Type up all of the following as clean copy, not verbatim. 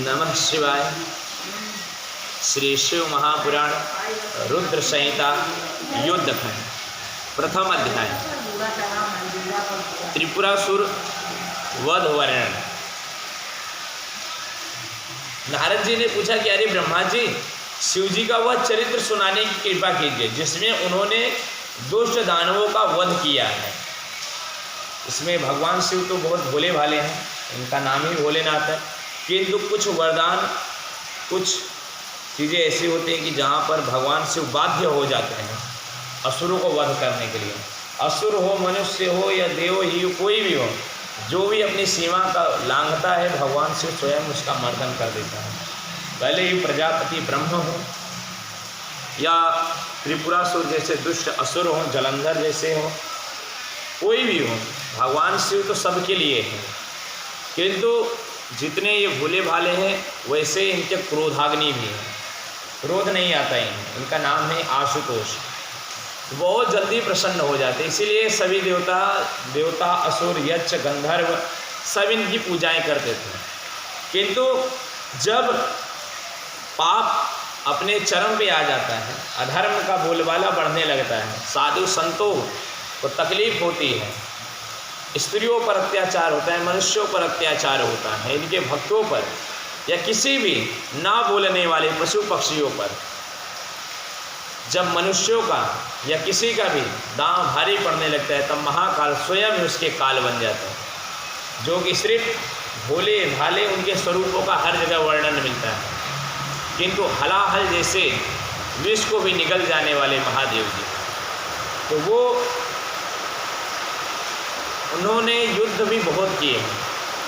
नमः शिवाय। श्री शिव महापुराण रुद्र संहिता युद्धखंड प्रथम अध्याय त्रिपुरासुर वध वर्णन। नारद जी ने पूछा कि अरे ब्रह्मा जी, शिव जी का वह चरित्र सुनाने की कृपा कीजिए जिसमें उन्होंने दुष्ट दानवों का वध किया है। इसमें भगवान शिव तो बहुत भोले भाले हैं, इनका नाम ही भोलेनाथ है, किंतु कुछ वरदान, कुछ चीज़ें ऐसी होती हैं कि जहाँ पर भगवान शिव बाध्य हो जाते हैं असुरों को वध करने के लिए। असुर हो, मनुष्य हो या देव ही, कोई भी हो, जो भी अपनी सीमा का लांघता है भगवान शिव स्वयं उसका मर्दन कर देता है। भले ही प्रजापति ब्रह्म हो या त्रिपुरासुर जैसे दुष्ट असुर हो, जलंधर जैसे हो, कोई भी हो, भगवान शिव तो सबके लिए है। किंतु जितने ये भोले भाले हैं वैसे इनके क्रोधाग्नि भी है, क्रोध नहीं आता इन्हें। इनका नाम है आशुतोष। बहुत जल्दी प्रसन्न हो जाते, इसीलिए सभी देवता असुर यक्ष गंधर्व सब इनकी पूजाएं करते थे। किंतु जब पाप अपने चरम पे आ जाता है, अधर्म का बोलबाला बढ़ने लगता है, साधु संतों को तकलीफ होती है, स्त्रियों पर अत्याचार होता है, मनुष्यों पर अत्याचार होता है, इनके भक्तों पर या किसी भी ना बोलने वाले पशु पक्षियों पर, जब मनुष्यों का या किसी का भी दांव भारी पड़ने लगता है तब महाकाल स्वयं उसके काल बन जाता है, जो कि सिर्फ भोले भाले उनके स्वरूपों का हर जगह वर्णन मिलता है। किंतु हलाहल जैसे विष को भी निगल जाने वाले महादेव जी, तो उन्होंने युद्ध भी बहुत किए हैं,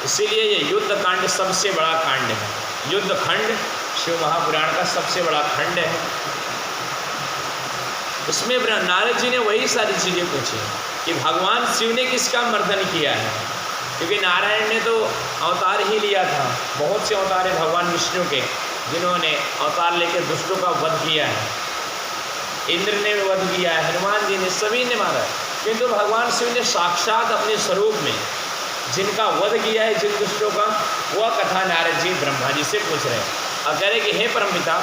इसीलिए ये युद्ध कांड सबसे बड़ा कांड है। युद्ध खंड शिव महापुराण का सबसे बड़ा खंड है। इसमें नारद जी ने वही सारी चीज़ें पूछी कि भगवान शिव ने किसका मर्दन किया है, क्योंकि नारायण ने तो अवतार ही लिया था। बहुत से अवतार है भगवान विष्णु के जिन्होंने अवतार लेकर दुष्टों का वध किया है। इंद्र ने वध किया है, हनुमान जी ने, सभी ने मारा है। किंतु भगवान शिव ने साक्षात अपने स्वरूप में जिनका वध किया है, जिन दुष्टों का, वह कथा नारद जी ब्रह्मा जी से पूछ रहे हैं और कह रहे कि हे परमपिता,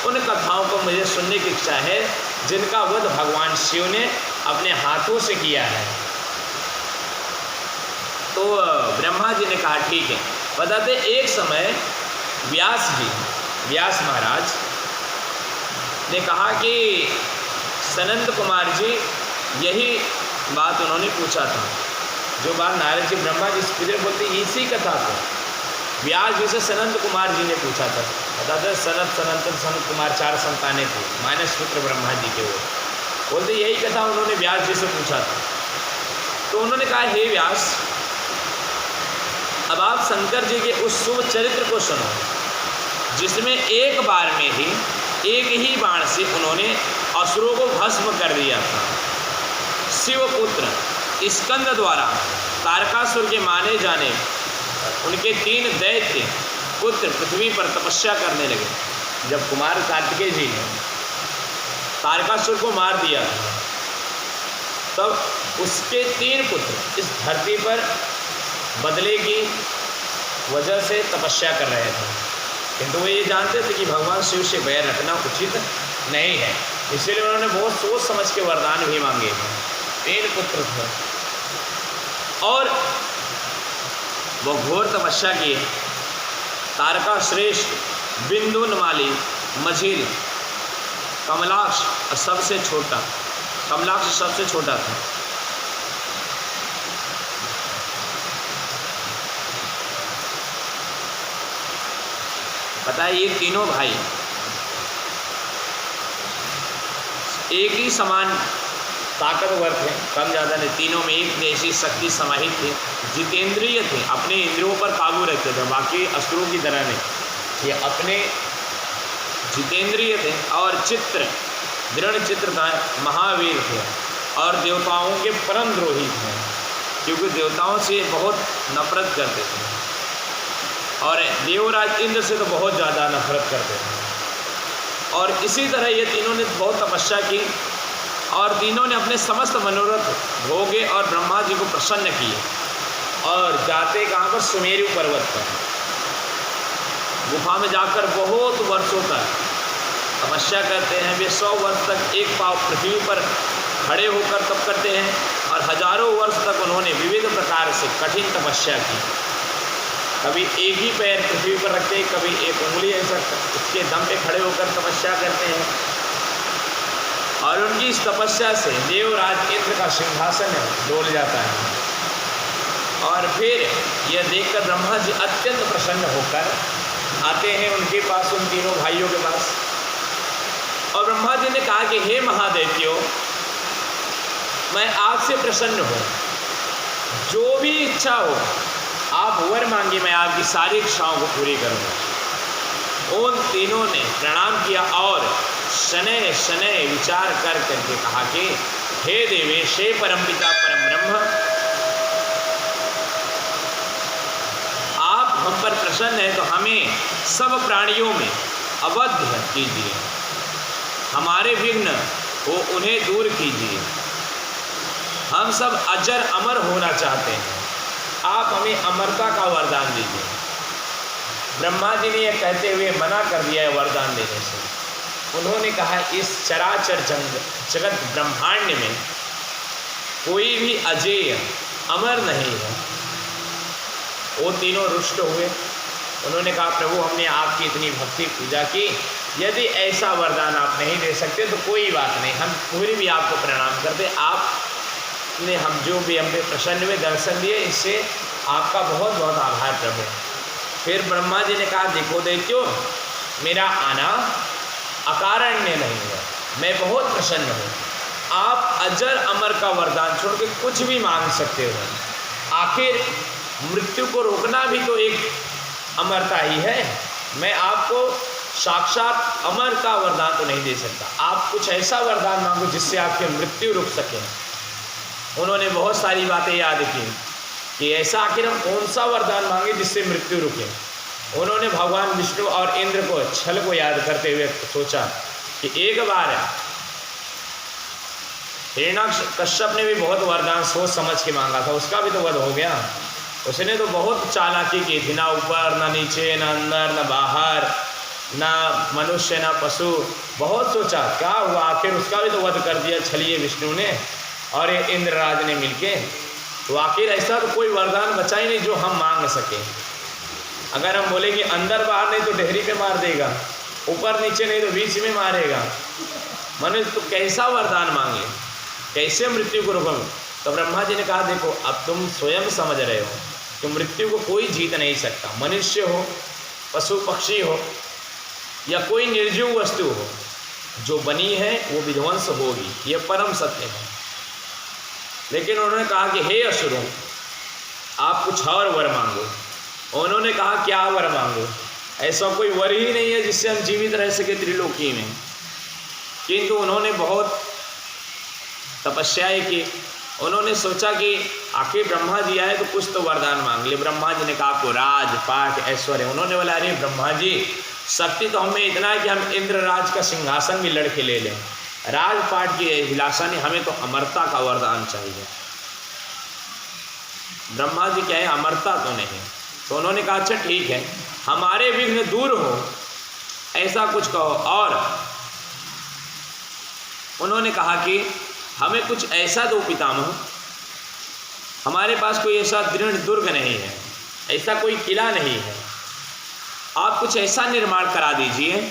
उन कथाओं को मुझे सुनने की इच्छा है जिनका वध भगवान शिव ने अपने हाथों से किया है। तो ब्रह्मा जी ने कहा ठीक है। बताते एक समय व्यास महाराज ने कहा कि सनंद कुमार जी यही बात उन्होंने पूछा था, जो बात नारद जी ब्रह्मा जी से बोलते इसी कथा को व्यास जी से सनंद कुमार जी ने पूछा था। बताते सनत कुमार 4 संतानें थे, मानस पुत्र ब्रह्मा जी के। वो बोलते यही कथा उन्होंने व्यास जी से पूछा था। तो उन्होंने कहा हे व्यास, अब आप शंकर जी के उस शुभ चरित्र को सुनो जिसमें एक बार में ही एक ही बाण से उन्होंने असुरों को भस्म कर दिया था। शिवपुत्र स्कंद द्वारा तारकासुर के माने जाने उनके 3 दैत्य पुत्र पृथ्वी पर तपस्या करने लगे। जब कुमार कार्तिकेय जी ने तारकासुर को मार दिया तब उसके 3 पुत्र इस धरती पर बदले की वजह से तपस्या कर रहे थे। किंतु वो ये जानते थे कि भगवान शिव से बैर रखना उचित नहीं है, इसलिए उन्होंने बहुत सोच समझ के वरदान भी मांगे। 3 पुत्र थे और वो घोर तपस्या किए। तारका श्रेष्ठ, बिंदुनमाली, मझिल, कमलाक्ष सबसे छोटा, कमलाक्ष सबसे छोटा था। पता है ये तीनों भाई एक ही समान ताकतवर थे, कम ज़्यादा नहीं, तीनों में एक जैसी शक्ति समाहित थी, जितेंद्रिय थे, अपने इंद्रियों पर काबू रखते थे, बाकी असुरों की तरह नहीं, ये अपने जितेंद्रिय थे और दृढ़ चित्र था, महावीर थे और देवताओं के परम द्रोही थे, क्योंकि देवताओं से बहुत नफरत करते थे और देवराज इंद्र से तो बहुत ज़्यादा नफरत करते थे। और इसी तरह ये तीनों ने बहुत तपस्या की और तीनों ने अपने समस्त मनोरथ भोगे और ब्रह्मा जी को प्रसन्न किए और जाते कहाँ पर, सुमेरु पर्वत पर। गुफा में जाकर बहुत वर्षों तक तपस्या करते हैं। वे 100 वर्ष तक एक पाँव पृथ्वी पर खड़े होकर तप करते हैं और हजारों वर्ष तक उन्होंने विविध प्रकार से कठिन तपस्या की। कभी एक ही पैर पृथ्वी पर रखते हैं, कभी एक उंगली ऐसा उसके दम पे खड़े होकर तपस्या करते हैं। और उनकी इस तपस्या से देवराज इंद्र का सिंहासन डोल जाता है। और फिर यह देखकर ब्रह्मा जी अत्यंत प्रसन्न होकर आते हैं उनके पास, उन तीनों भाइयों के पास। और ब्रह्मा जी ने कहा कि हे महादेवत्यों, मैं आपसे प्रसन्न हूँ, जो भी इच्छा हो आप वर मांगिए, मैं आपकी सारी इच्छाओं को पूरी करूँगा। उन तीनों ने प्रणाम किया और शनय शनय विचार कर करके कहा कि हे देवेश, हे परमपिता परम ब्रह्म, आप हम पर प्रसन्न हैं तो हमें सब प्राणियों में अवध्य कीजिए, हमारे विघ्न वो उन्हें दूर कीजिए। हम सब अजर अमर होना चाहते हैं, आप हमें अमरता का वरदान दीजिए। ब्रह्मा जी ने यह कहते हुए मना कर दिया है वरदान देने से। उन्होंने कहा इस चराचर जगत ब्रह्मांड में कोई भी अजेय अमर नहीं है। वो तीनों रुष्ट हुए। उन्होंने कहा प्रभु, हमने आपकी इतनी भक्ति पूजा की, यदि ऐसा वरदान आप नहीं दे सकते तो कोई बात नहीं, हम पूरी भी आपको प्रणाम करते। आपने हम जो भी हम पे प्रसन्न हुए, दर्शन दिए, इससे आपका बहुत बहुत आभार प्रभु। फिर ब्रह्मा जी ने कहा देखो दैत्यो, मेरा आना अकारणन्य नहीं है, मैं बहुत प्रसन्न हूँ। आप अजर अमर का वरदान छोड़ के कुछ भी मांग सकते हो। आखिर मृत्यु को रोकना भी तो एक अमरता ही है। मैं आपको साक्षात अमर का वरदान तो नहीं दे सकता, आप कुछ ऐसा वरदान मांगो जिससे आपकी मृत्यु रुक सके। उन्होंने बहुत सारी बातें याद की कि ऐसा आखिर हम कौन सा वरदान मांगे जिससे मृत्यु रुके। उन्होंने भगवान विष्णु और इंद्र को छल को याद करते हुए सोचा कि एक बार हिरण्यकश्यप ने भी बहुत वरदान सोच समझ के मांगा था, उसका भी तो वध हो गया। उसने तो बहुत चालाकी की थी, ना ऊपर ना नीचे ना अंदर ना बाहर, ना मनुष्य ना पशु, बहुत सोचा, क्या हुआ आखिर उसका भी तो वध कर दिया छलिए विष्णु ने और ये इंद्रराज ने मिलके। तो आखिर ऐसा तो कोई वरदान बचा ही नहीं जो हम मांग सकें। अगर हम बोलेंगे अंदर बाहर नहीं तो डेहरी पे मार देगा, ऊपर नीचे नहीं तो बीच में मारेगा, मनुष्य तो कैसा वरदान मांगे, कैसे मृत्यु को रोकोगे। तो ब्रह्मा जी ने कहा देखो, अब तुम स्वयं समझ रहे हो कि मृत्यु को कोई जीत नहीं सकता। मनुष्य हो, पशु पक्षी हो या कोई निर्जीव वस्तु हो, जो बनी है वो विध्वंस होगी, ये परम सत्य है। लेकिन उन्होंने कहा कि हे असुरों, आप कुछ और वर मांगो। उन्होंने कहा क्या वर मांगो, ऐसा कोई वर ही नहीं है जिससे हम जीवित रह सके त्रिलोकी में। किंतु उन्होंने बहुत तपस्याएं की। उन्होंने सोचा कि आखिर ब्रह्मा जी आए तो कुछ तो वरदान मांग ले। ब्रह्मा जी ने कहा आपको राज पाठ ऐश्वर्य। उन्होंने बोला अरे ब्रह्मा जी, शक्ति तो हमें इतना है कि हम इंद्रराज का सिंहासन भी लड़के ले लें, राजपाट की अभिलाषा नहीं, हमें तो अमरता का वरदान चाहिए। ब्रह्मा जी क्या है, अमरता तो नहीं। तो उन्होंने कहा अच्छा ठीक है, हमारे विघ्न दूर हो ऐसा कुछ कहो। और उन्होंने कहा कि हमें कुछ ऐसा दो पितामह, हमारे पास कोई ऐसा दृढ़ दुर्ग नहीं है, ऐसा कोई किला नहीं है, आप कुछ ऐसा निर्माण करा दीजिए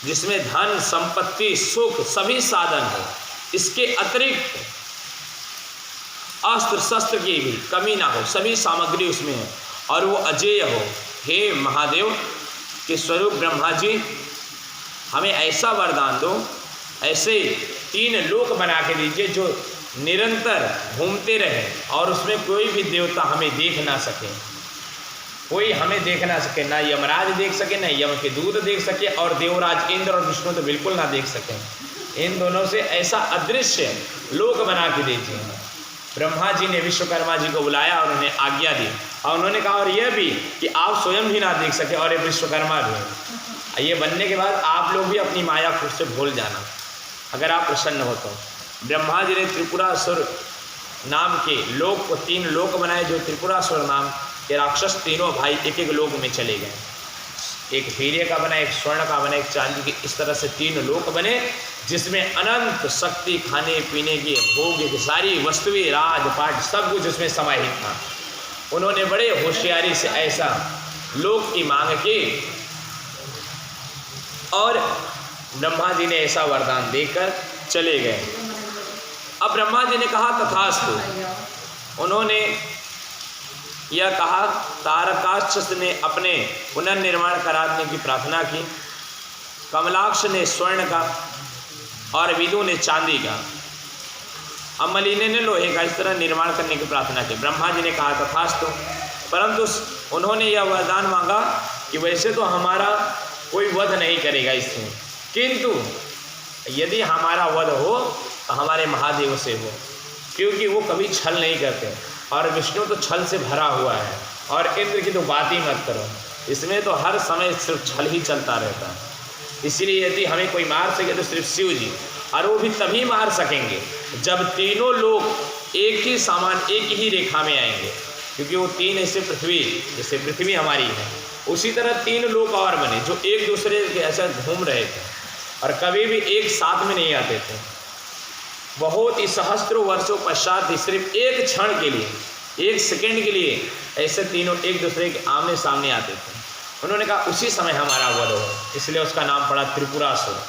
जिसमें धन संपत्ति सुख सभी साधन हो, इसके अतिरिक्त अस्त्र शस्त्र की भी कमी ना हो, सभी सामग्री उसमें है और वो अजेय हो। हे महादेव के स्वरूप ब्रह्मा जी, हमें ऐसा वरदान दो, ऐसे 3 लोक बना के दीजिए जो निरंतर घूमते रहे और उसमें कोई भी देवता हमें देख ना सके, कोई हमें देख ना सके, ना यमराज देख सके, ना यम के दूत देख सके और देवराज इंद्र और विष्णु तो बिल्कुल ना देख सके। इन दोनों से ऐसा अदृश्य लोक बना के दीजिए। ब्रह्मा जी ने विश्वकर्मा जी को बुलाया और उन्हें आज्ञा दी और उन्होंने कहा और यह भी कि आप स्वयं भी ना देख सके और ये विश्वकर्मा भी। ये बनने के बाद आप लोग भी अपनी माया खुद से भूल जाना अगर आप प्रसन्न हो तो। ब्रह्मा जी ने त्रिपुरासुर नाम के लोक को 3 लोक बनाए, जो त्रिपुरासुर नाम के राक्षस तीनों भाई एक एक लोक में चले गए। एक हीरे का बना, एक स्वर्ण का बना, एक चांदी की, इस तरह से 3 लोक बने, जिसमें अनंत शक्ति, खाने पीने की, भोग की सारी वस्तुएं, राजपाट सब कुछ उसमें समाहित था। उन्होंने बड़े होशियारी से ऐसा लोक की मांग की और ब्रह्मा जी ने ऐसा वरदान देकर चले गए। अब ब्रह्मा जी ने कहा तथास्तु। उन्होंने यह कहा, तारकाक्ष ने अपने पुनर्निर्माण कराने की प्रार्थना की, कमलाक्ष ने स्वर्ण का और विदु ने चांदी का, अमलिने ने लोहे का, इस तरह निर्माण करने की प्रार्थना की। ब्रह्मा जी ने कहा तथास्तु, परंतु उन्होंने यह वरदान मांगा कि वैसे तो हमारा कोई वध नहीं करेगा इसमें, किंतु यदि हमारा वध हो तो हमारे महादेव से हो, क्योंकि वो कभी छल नहीं करते और विष्णु तो छल से भरा हुआ है, और इंद्र की तो बात ही मत करो, इसमें तो हर समय सिर्फ छल ही चलता रहता है। इसलिए यदि हमें कोई मार सके तो सिर्फ शिव जी, और वो भी तभी मार सकेंगे जब तीनों लोग एक ही समान, एक ही रेखा में आएंगे, क्योंकि वो 3 ऐसे पृथ्वी, जैसे पृथ्वी हमारी है, उसी तरह 3 लोग और बने जो एक दूसरे के ऐसा घूम रहे थे और कभी भी एक साथ में नहीं आते थे। बहुत ही सहस्त्रों वर्षों पश्चात सिर्फ एक क्षण के लिए, 1 सेकेंड के लिए ऐसे तीनों एक दूसरे के आमने सामने आते थे। उन्होंने कहा उसी समय हमारा वध हो, इसलिए उसका नाम पड़ा त्रिपुरासुर।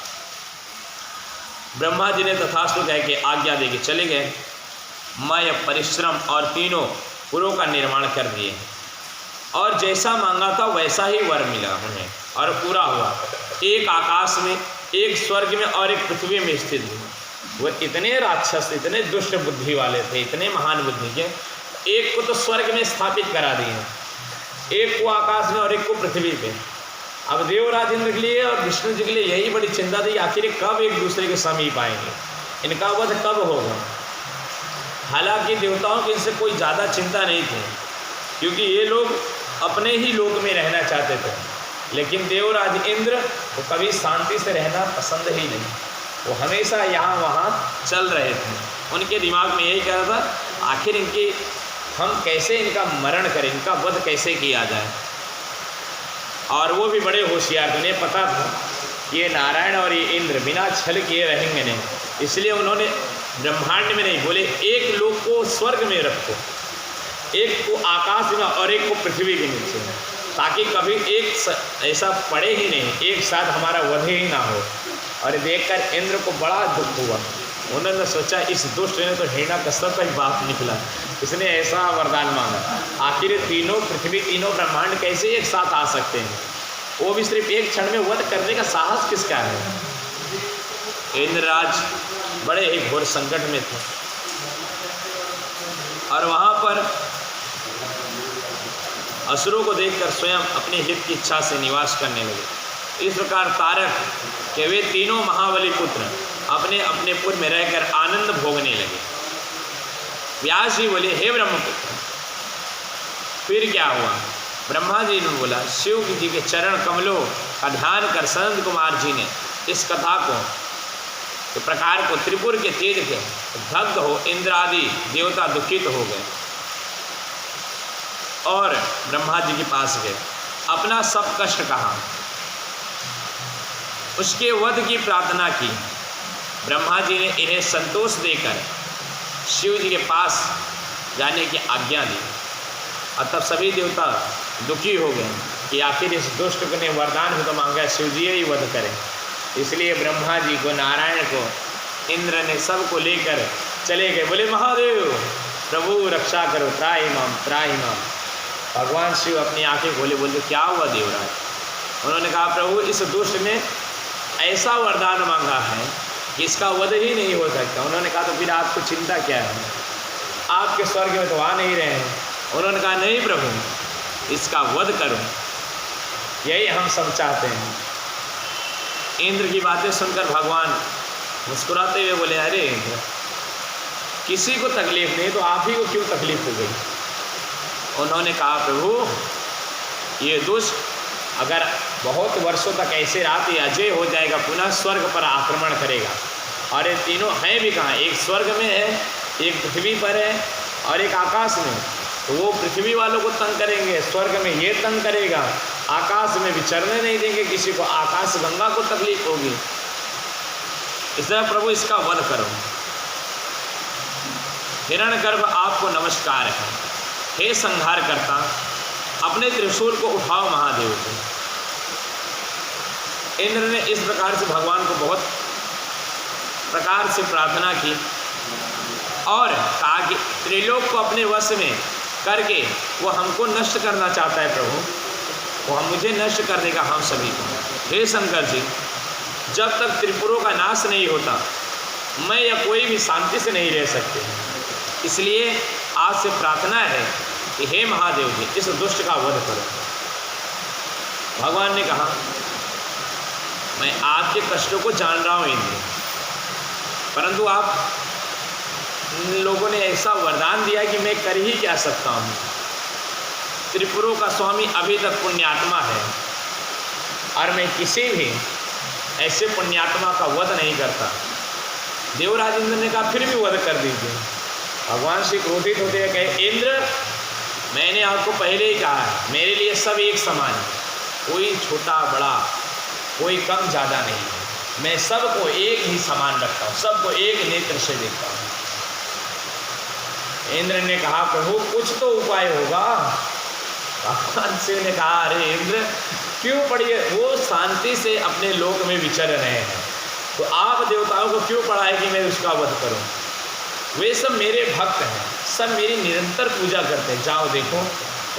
ब्रह्मा जी ने तथास्तु कह के आज्ञा दे के चले गए। मय परिश्रम और तीनों पुरों का निर्माण कर दिए और जैसा मांगा था वैसा ही वर मिला उन्हें और पूरा हुआ। एक आकाश में, एक स्वर्ग में और एक पृथ्वी में स्थित हुए। वो इतने राक्षस, इतने दुष्ट बुद्धि वाले थे, इतने महान बुद्धि के, एक को तो स्वर्ग में स्थापित करा दिए, एक को आकाश में और एक को पृथ्वी पे। अब देवराज इंद्र के लिए और विष्णु जी के लिए यही बड़ी चिंता थी, आखिर कब एक दूसरे के समीप आएंगे, इनका वध कब होगा। हालांकि देवताओं की इनसे कोई ज़्यादा चिंता नहीं थी, क्योंकि ये लोग अपने ही लोक में रहना चाहते थे, लेकिन देवराज इंद्र वो कभी शांति से रहना पसंद ही नहीं, वो हमेशा यहाँ वहाँ चल रहे थे। उनके दिमाग में यही कह रहा था आखिर इनकी हम कैसे इनका मरण करें, इनका वध कैसे किया जाए। और वो भी बड़े होशियार थे, उन्हें पता था कि ये नारायण और ये इंद्र बिना छल किए रहेंगे नहीं, इसलिए उन्होंने ब्रह्मांड में नहीं बोले, एक लोक को स्वर्ग में रखो, एक को आकाश में और एक को पृथ्वी के नीचे, ताकि कभी एक ऐसा पड़े ही नहीं, एक साथ हमारा वध ही ना हो। और देखकर इंद्र को बड़ा दुख हुआ। उन्होंने सोचा इस दुष्ट ने तो हिरण्यकश्यप का ही बाप निकला, इसने ऐसा वरदान मांगा, आखिर तीनों पृथ्वी, तीनों ब्रह्मांड कैसे एक साथ आ सकते हैं, वो भी सिर्फ एक क्षण में वध करने का साहस किसका है। इंद्रराज बड़े ही घोर संकट में थे और वहाँ पर असुरों को देखकर स्वयं अपने हित की इच्छा से निवास करने लगे। इस प्रकार तारक के वे तीनों महाबली पुत्र अपने अपने पुर में रहकर आनंद भोगने लगे। व्यास जी बोले, हे ब्रह्मपुत्र, फिर क्या हुआ। ब्रह्मा जी ने बोला, शिव जी के चरण कमलों का ध्यान कर सनंद कुमार जी ने इस कथा को, तो प्रकार को त्रिपुर के तेज के दग्ध हो इंद्र आदि देवता दुखित हो गए और ब्रह्मा जी के पास गए, अपना सब कष्ट कहा, उसके वध की प्रार्थना की। ब्रह्मा जी ने इन्हें संतोष देकर शिव जी के पास जाने की आज्ञा दी और तब सभी देवता दुखी हो गए कि आखिर इस दुष्ट ने वरदान भी तो मांगा, शिव जी ही वध करें। इसलिए ब्रह्मा जी को, नारायण को, इंद्र ने सबको लेकर चले गए। बोले, महादेव प्रभु रक्षा करो, त्राहि माम त्राहि माम। भगवान शिव अपनी आंखें खोले, बोले क्या हुआ देवराज। उन्होंने कहा, प्रभु इस दुष्ट ने ऐसा वरदान मांगा है कि इसका वध ही नहीं हो सकता। उन्होंने कहा, तो फिर आपको चिंता क्या है, आपके स्वर्ग में तो आ नहीं रहे हैं। उन्होंने कहा, नहीं प्रभु, इसका वध करो, यही हम सब चाहते हैं। इंद्र की बातें सुनकर भगवान मुस्कुराते हुए बोले, अरे इंद्र, किसी को तकलीफ नहीं तो आप ही को क्यों तकलीफ हो गई। उन्होंने कहा, प्रभु ये दुष्ट अगर बहुत वर्षों तक ऐसे रात ही अजय हो जाएगा, पुनः स्वर्ग पर आक्रमण करेगा। और ये तीनों हैं भी कहाँ, एक स्वर्ग में है, एक पृथ्वी पर है और एक आकाश में। तो वो पृथ्वी वालों को तंग करेंगे, स्वर्ग में ये तंग करेगा, आकाश में विचरने नहीं देंगे किसी को, आकाश गंगा को तकलीफ होगी, इस तरह प्रभु इसका वध करो। हिरण्यगर्भ आपको नमस्कार है, हे संहार करता, अपने त्रिशूल को उठाओ महादेव को। इंद्र ने इस प्रकार से भगवान को बहुत प्रकार से प्रार्थना की और कहा कि त्रिलोक को अपने वश में करके वो हमको नष्ट करना चाहता है प्रभु, वो मुझे नष्ट कर देगा हम सभी को। हे शंकर जी, जब तक त्रिपुरों का नाश नहीं होता मैं या कोई भी शांति से नहीं रह सकते, इसलिए आज से प्रार्थना है कि हे महादेव जी इस दुष्ट का वध करो। भगवान ने कहा मैं आपके कष्टों को जान रहा हूँ इंद्र, परंतु आप लोगों ने ऐसा वरदान दिया कि मैं कर ही क्या सकता हूँ। त्रिपुरों का स्वामी अभी तक पुण्यात्मा है और मैं किसी भी ऐसे पुण्यात्मा का वध नहीं करता। देवराज इंद्र ने कहा फिर भी वध कर दीजिए। भगवान श्री क्रोधित होते हैं, कहे इंद्र मैंने आपको पहले ही कहा है मेरे लिए सब एक समान है, कोई छोटा बड़ा कोई कम ज़्यादा नहीं है, मैं सबको एक ही समान रखता हूँ, सबको एक नेत्र से देखता हूँ। इंद्र ने कहा प्रभु कुछ तो उपाय होगा। भगवान शिव ने कहा अरे इंद्र क्यों पढ़िए, वो शांति से अपने लोक में विचर रहे हैं, तो आप देवताओं को क्यों पढ़ा है कि मैं उसका वध करूं। वे सब मेरे भक्त हैं, सब मेरी निरंतर पूजा करते हैं, जाओ देखो।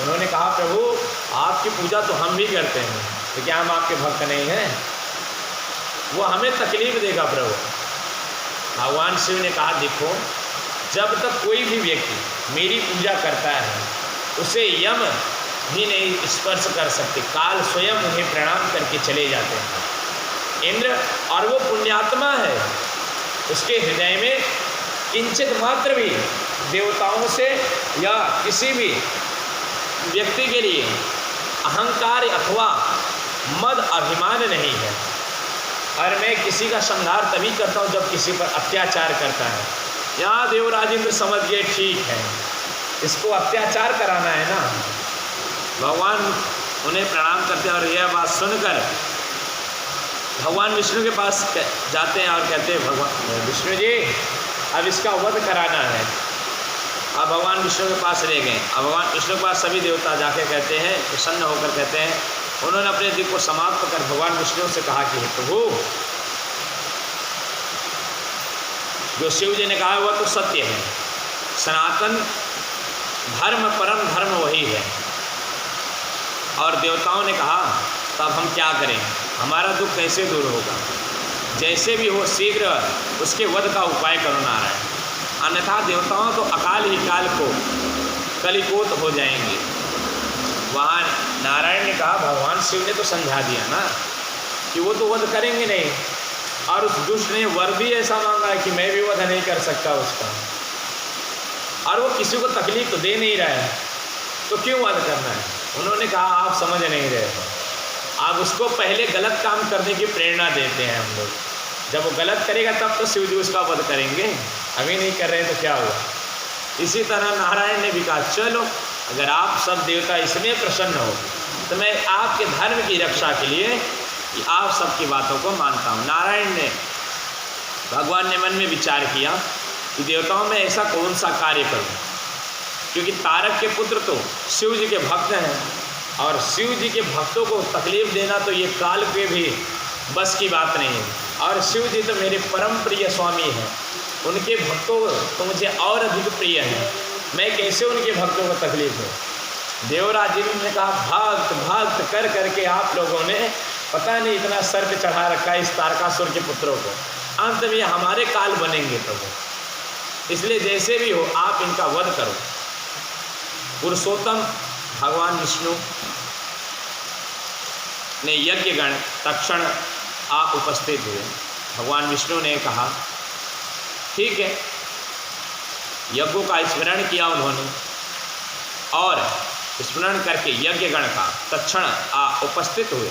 उन्होंने कहा प्रभु आपकी पूजा तो हम भी करते हैं, तो क्या हम आपके भक्त नहीं हैं, वो हमें तकलीफ देगा प्रभु। भगवान शिव ने कहा देखो जब तक कोई भी व्यक्ति मेरी पूजा करता है उसे यम भी नहीं स्पर्श कर सकते, काल स्वयं उन्हें प्रणाम करके चले जाते हैं। इंद्र और वो पुण्यात्मा है, उसके हृदय में किंचित मात्र भी देवताओं से या किसी भी व्यक्ति के लिए अहंकार अथवा मद अभिमान नहीं है। और मैं किसी का संहार तभी करता हूँ जब किसी पर अत्याचार करता है। यहाँ देवराज इंद्र समझ गए ठीक है इसको अत्याचार कराना है ना। भगवान उन्हें प्रणाम करते हैं और यह बात सुनकर भगवान विष्णु के पास जाते हैं और कहते हैं भगवान विष्णु जी अब इसका वध कराना है। अब भगवान विष्णु के पास ले गए। अब भगवान विष्णु के पास सभी देवता जाके कहते हैं, प्रसन्न होकर कहते हैं, उन्होंने अपने दिल को समाप्त कर भगवान विष्णु से कहा कि हे प्रभु जो शिव जी ने कहा वह तो सत्य है, सनातन धर्म परम धर्म वही है। और देवताओं ने कहा तब हम क्या करें, हमारा दुख कैसे दूर होगा, जैसे भी हो शीघ्र उसके वध का उपाय करो नारायण, अन्यथा देवताओं तो अकाल ही काल को कलिकोत हो जाएंगे। वहाँ नारायण ने कहा भगवान शिव ने तो समझा दिया ना कि वो तो वध करेंगे नहीं, और उस दुष्ट ने वर भी ऐसा मांगा है कि मैं भी वध नहीं कर सकता उसका, और वो किसी को तकलीफ तो दे नहीं रहा है, तो क्यों वध करना है। उन्होंने कहा आप समझ नहीं रहे हो, आप उसको पहले गलत काम करने की प्रेरणा देते हैं हम लोग, जब वो गलत करेगा तब तो शिव जी उसका वध करेंगे, अभी नहीं कर रहे हैं तो क्या हुआ। इसी तरह नारायण ने भी कहा चलो अगर आप सब देवता इसमें प्रसन्न हो तो मैं आपके धर्म की रक्षा के लिए कि आप सबकी बातों को मानता हूँ। नारायण ने भगवान ने मन में विचार किया कि देवताओं में ऐसा कौन सा कार्य करूँ, क्योंकि तारक के पुत्र तो शिव जी के भक्त हैं और शिव जी के भक्तों को तकलीफ देना तो ये काल के भी बस की बात नहीं है, और शिव जी तो मेरे परम प्रिय स्वामी हैं, उनके भक्तों तो मुझे और अधिक प्रिय हैं, मैं कैसे उनके भक्तों को तकलीफ दूँ। देवराज जी ने कहा भक्त भक्त कर करके आप लोगों ने पता नहीं इतना सर पे चढ़ा रखा है इस तारकासुर के पुत्रों को, अंत में हमारे काल बनेंगे प्रभु, इसलिए जैसे भी हो आप इनका वध करो। पुरुषोत्तम भगवान विष्णु ने यज्ञगण तत्क्षण आ उपस्थित हुए। भगवान विष्णु ने कहा ठीक है, यज्ञों का स्मरण किया उन्होंने और स्मरण करके यज्ञगण का तत्क्षण आ उपस्थित हुए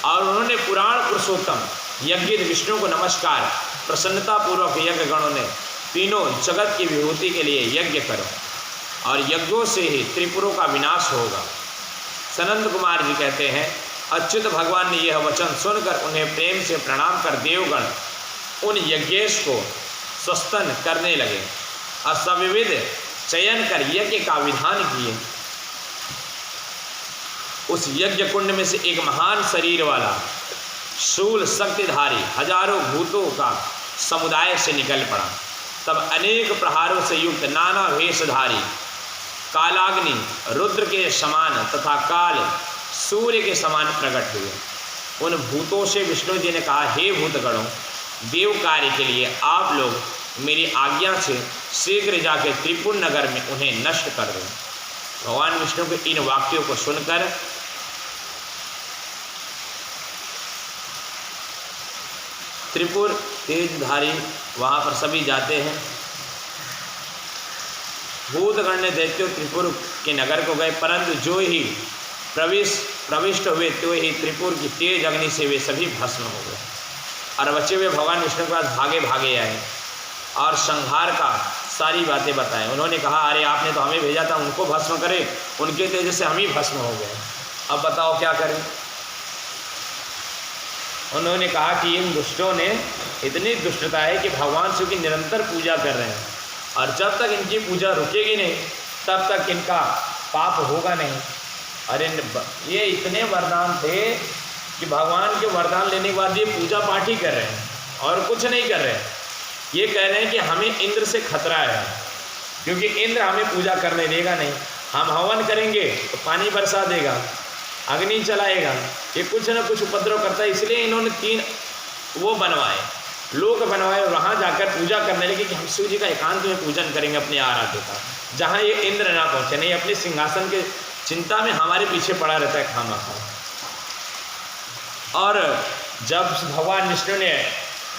और उन्होंने पुराण पुरुषोत्तम यज्ञ विष्णु को नमस्कार प्रसन्नता पूर्वक यज्ञगणों ने तीनों जगत की विभूति के लिए यज्ञ करो और यज्ञों से ही त्रिपुरों का विनाश होगा। सनंद कुमार जी कहते हैं, अच्युत भगवान ने यह वचन सुनकर उन्हें प्रेम से प्रणाम कर देवगण उन यज्ञेश को स्वस्तन करने लगे और सविविध चयन कर यज्ञ का विधान किए। उस यज्ञ कुंड में से एक महान शरीर वाला शूल शक्तिधारी हजारों भूतों का समुदाय से निकल पड़ा। तब अनेक प्रहारों से युक्त नाना वेशधारी कालाग्नि रुद्र के समान तथा काल सूर्य के समान प्रकट हुए। उन भूतों से विष्णु जी ने कहा, हे भूतगणों, देव कार्य के लिए आप लोग मेरी आज्ञा से शीघ्र जाके त्रिपुर नगर में उन्हें नष्ट कर दें। भगवान विष्णु के इन वाक्यों को सुनकर त्रिपुर तेजधारी वहाँ पर सभी जाते हैं। भूतगण ने दैत्यों त्रिपुर के नगर को गए, परंतु जो ही प्रविष्ट हुए तो ही त्रिपुर की तेज अग्नि से वे सभी भस्म हो गए और बचे हुए भगवान विष्णु के पास भागे भागे आए और संहार का सारी बातें बताएं। उन्होंने कहा, अरे आपने तो हमें भेजा था उनको भस्म करें, उनके तेज से हम ही भस्म हो गए, अब बताओ क्या करें। उन्होंने कहा कि इन दुष्टों ने इतनी दुष्टता है कि भगवान शिव की निरंतर पूजा कर रहे हैं और जब तक इनकी पूजा रुकेगी नहीं तब तक इनका पाप होगा नहीं। अरे ये इतने वरदान थे कि भगवान के वरदान लेने के बाद ये पूजा पाठ ही कर रहे हैं और कुछ नहीं कर रहे हैं। ये कह रहे हैं कि हमें इंद्र से खतरा है क्योंकि इंद्र हमें पूजा करने देगा नहीं। हम हवन करेंगे तो पानी बरसा देगा, अग्नि चलाएगा, ये कुछ न कुछ उपद्रव करता है। इसलिए इन्होंने 3 वो बनवाए, लोक बनवाए और वहाँ जाकर पूजा करने लगे कि हम शिव जी का एकांत में पूजन करेंगे अपने आराध्य का, जहाँ ये इंद्र ना पहुँचे। नहीं, अपने सिंहासन के चिंता में हमारे पीछे पड़ा रहता है खामखा। और जब भगवान विष्णु ने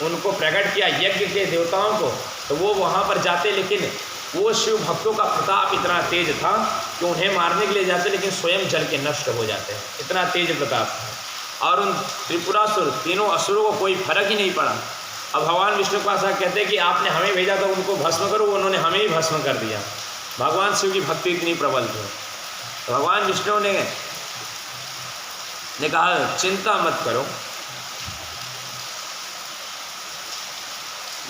उनको प्रकट किया यज्ञ के देवताओं को, तो वो वहाँ पर जाते, लेकिन वो शिव भक्तों का प्रताप इतना तेज था कि उन्हें मारने के लिए जाते लेकिन स्वयं जल के नष्ट हो जाते हैं, इतना तेज प्रताप था। और उन त्रिपुरासुर तीनों असुरों को कोई फर्क ही नहीं पड़ा। अब भगवान विष्णु के पास कहते हैं कि आपने हमें भेजा था उनको भस्म करो, उन्होंने हमें ही भस्म कर दिया। भगवान शिव की भक्ति इतनी प्रबल थी। तो भगवान विष्णु ने कहा, चिंता मत करो।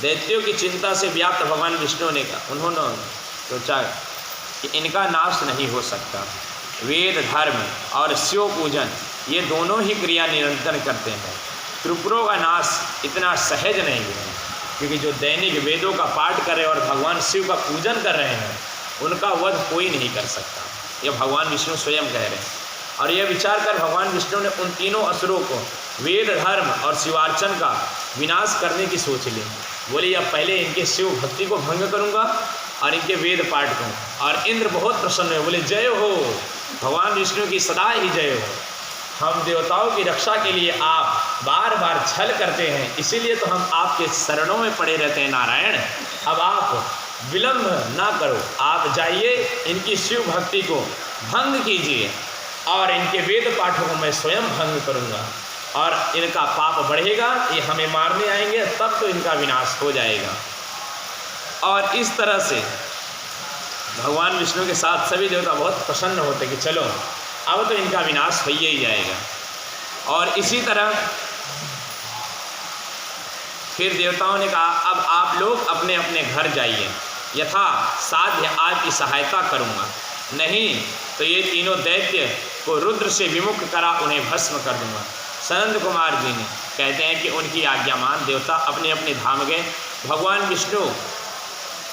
दैत्यों की चिंता से व्याप्त भगवान विष्णु ने कहा, उन्होंने सोचा कि इनका नाश नहीं हो सकता। वेद धर्म और शिव पूजन ये दोनों ही क्रिया निरंतर करते हैं। त्रिपुरों का नाश इतना सहज नहीं है क्योंकि जो दैनिक वेदों का पाठ कर रहे हैं और भगवान शिव का पूजन कर रहे हैं उनका वध कोई नहीं कर सकता, यह भगवान विष्णु स्वयं कह रहे हैं। और यह विचार कर भगवान विष्णु ने उन तीनों असुरों को वेद धर्म और शिवार्चन का विनाश करने की सोच ली। बोले, अब पहले इनके शिव भक्ति को भंग करूंगा और इनके वेद पाठ को। और इंद्र बहुत प्रसन्न हुए, बोले, जय हो भगवान विष्णु की सदा ही जय हो। हम देवताओं की रक्षा के लिए आप बार बार छल करते हैं, इसीलिए तो हम आपके शरणों में पड़े रहते हैं नारायण। अब आप विलंब ना करो, आप जाइए, इनकी शिव भक्ति को भंग कीजिए और इनके वेद पाठों को मैं स्वयं भंग करूंगा और इनका पाप बढ़ेगा, ये हमें मारने आएंगे, तब तो इनका विनाश हो जाएगा। और इस तरह से भगवान विष्णु के साथ सभी देवता बहुत प्रसन्न होते कि चलो अब तो इनका विनाश हो ही जाएगा। और इसी तरह फिर देवताओं ने कहा, अब आप लोग अपने अपने घर जाइए, यथा साध्य आपकी सहायता करूँगा, नहीं तो ये तीनों दैत्य को रुद्र से विमुख करा उन्हें भस्म कर दूंगा। सनंद कुमार जी ने कहते हैं कि उनकी आज्ञा मान देवता अपने अपने धाम गए। भगवान विष्णु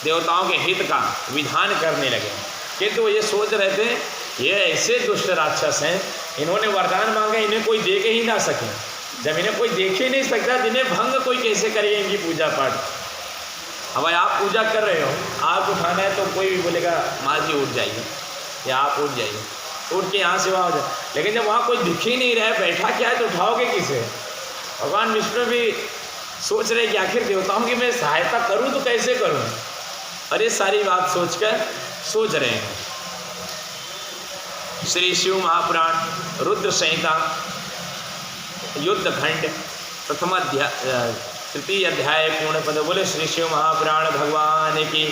देवताओं के हित का विधान करने लगे, किंतु ये सोच रहे थे ये ऐसे दुष्ट राक्षस हैं, इन्होंने वरदान मांगा, इन्हें कोई दे के ही ना सके। जब इन्हें कोई देख ही नहीं सकता, जिन्हें भंग कोई कैसे करेगा इनकी पूजा पाठ। अब आप पूजा कर रहे हो, आग उठाना है तो कोई भी बोलेगा माँ जी उठ जाइए या आप उठ जाइए, उठ के यहाँ से वहाँ हो जाए। लेकिन जब वहाँ कोई दिख ही नहीं रहा है, बैठा क्या है, तो उठाओगे किसे। भगवान विष्णु भी सोच रहे कि आखिर देवताओं की मैं सहायता करूँ तो कैसे करूँ। अरे सारी बात सोच रहे हैं। श्री शिव महापुराण रुद्र संहिता युद्ध खंड प्रथम तृतीय अध्याय पूर्ण पद। बोले श्री शिव महापुराण भगवान की,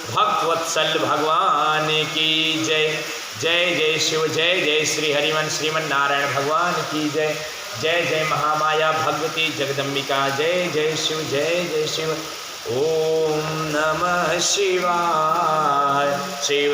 भक्तवत्सल भगवान की जय। जय जय शिव, जय जय श्री हरिवंश श्रीमन नारायण भगवान की जय। जय जय महामाया भगवती जगदम्बिका, जय जय शिव, जय जय शिव। ओम नमः शिवाय, शिव